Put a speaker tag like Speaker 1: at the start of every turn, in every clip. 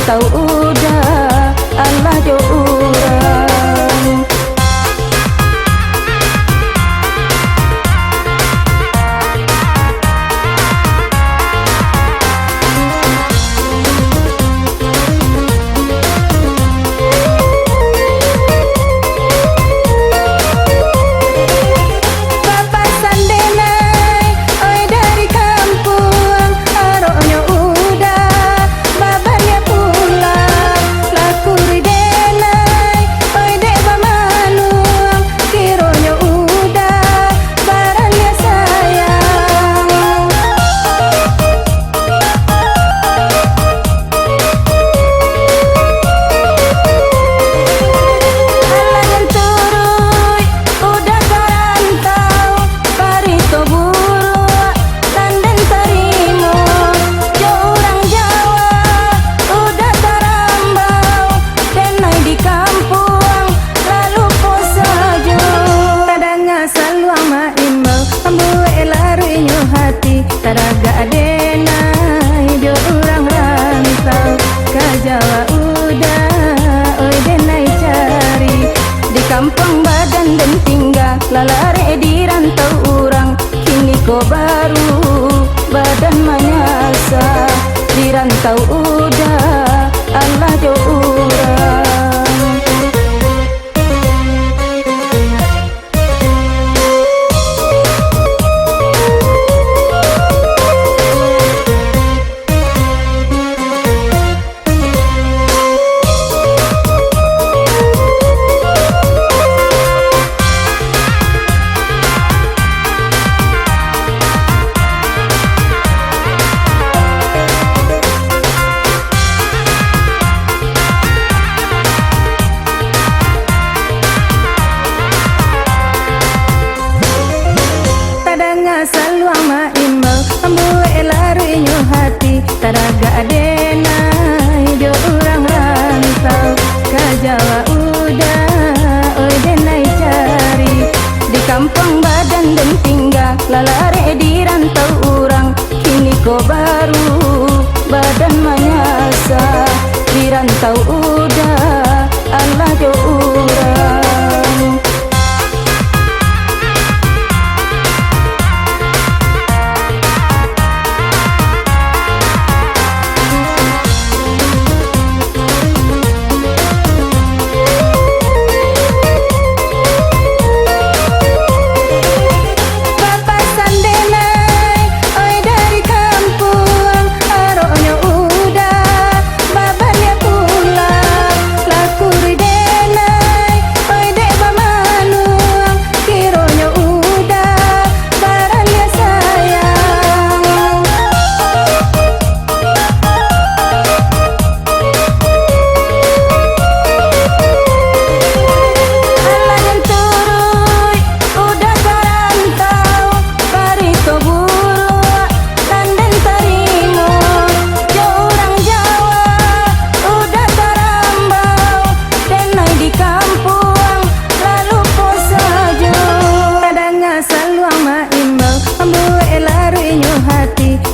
Speaker 1: dirantau udah Allah jo urang. Taraga adenai jo urang rantau ka Jawa udah oi denai cari di kampung badan dan tinggal lalare di rantau urang kini ko baru badan manyasa di rantau udah Allah jo urang. Salwama imbau ambue lari nyu hati taraga adenai jo urang rantau ka Jawa udah oi denai cari di kampung badan dan tinggal lalare di rantau urang kini ko baru badan manyasa di rantau udah Allah jo urang.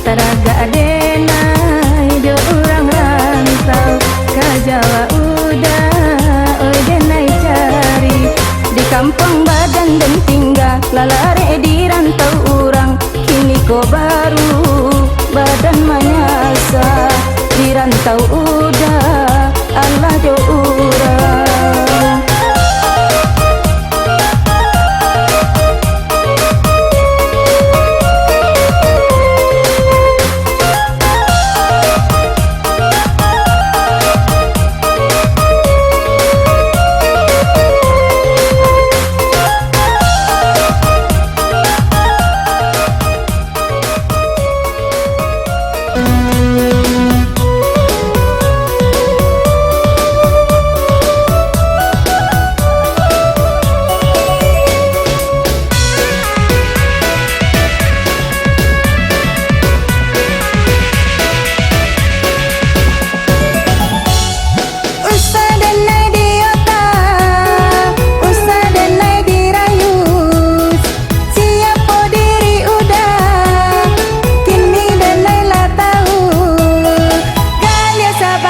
Speaker 1: Taraga adenai jo urang rantau ka Jawa udah oi denai cari di kampung badan dan tinggal lalare di rantau urang kini ko baru badan manyasa di rantau udah Allah jo urang.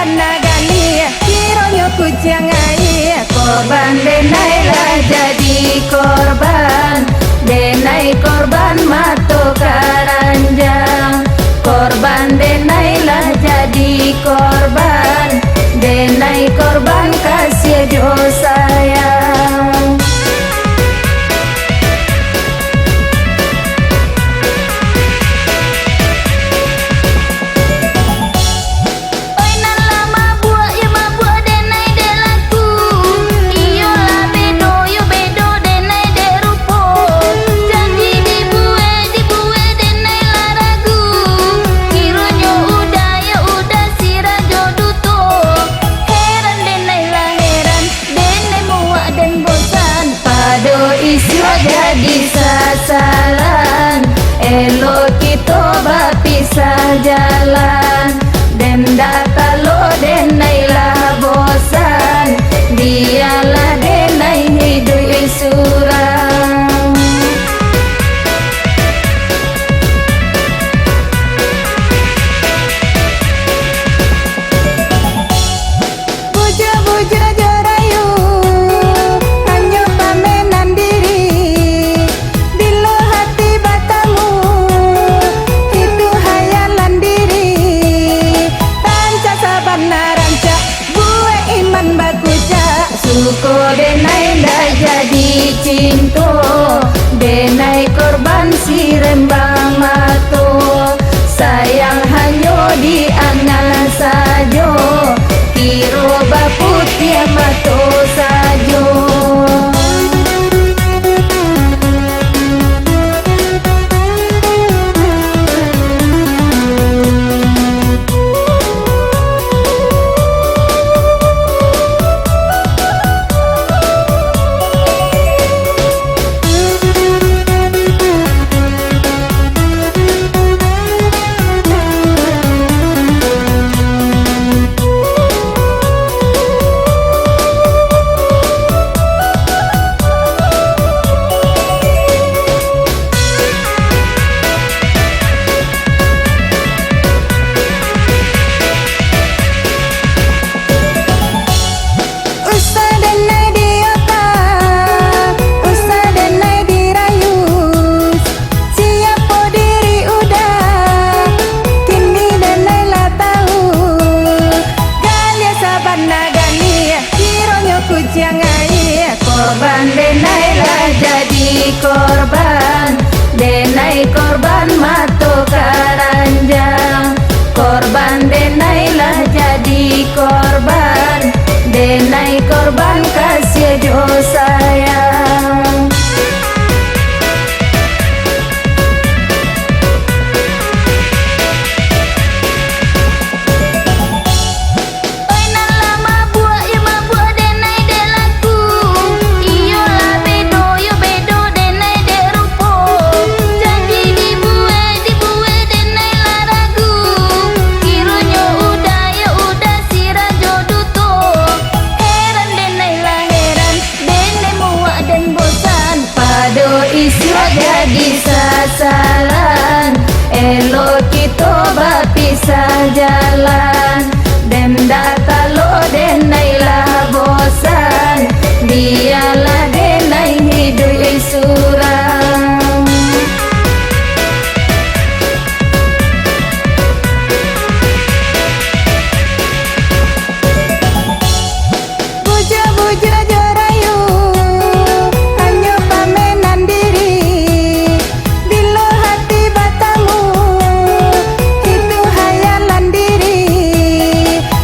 Speaker 1: Naga kucing ai korban denailah jadi korban denai korban matu karanjang korban denailah jadi korban denai korban kasih jo sayang jadi sasaran elok kita berpisah jalan denda kalau denailah bosan dialah denai hidup surang buja-buja jarayu hanya pamenan diri bila hati batamu itu hayalan diri ranca sabana ranca buat iman bakuca suko denai dah jadi cinta denai korban si rembang matu sayang hanya di angan sajo kiro baputih matu sajo kucing ai korban denailah jadi korban denai korban matu karanjang korban denailah jadi korban denai korban kasih jo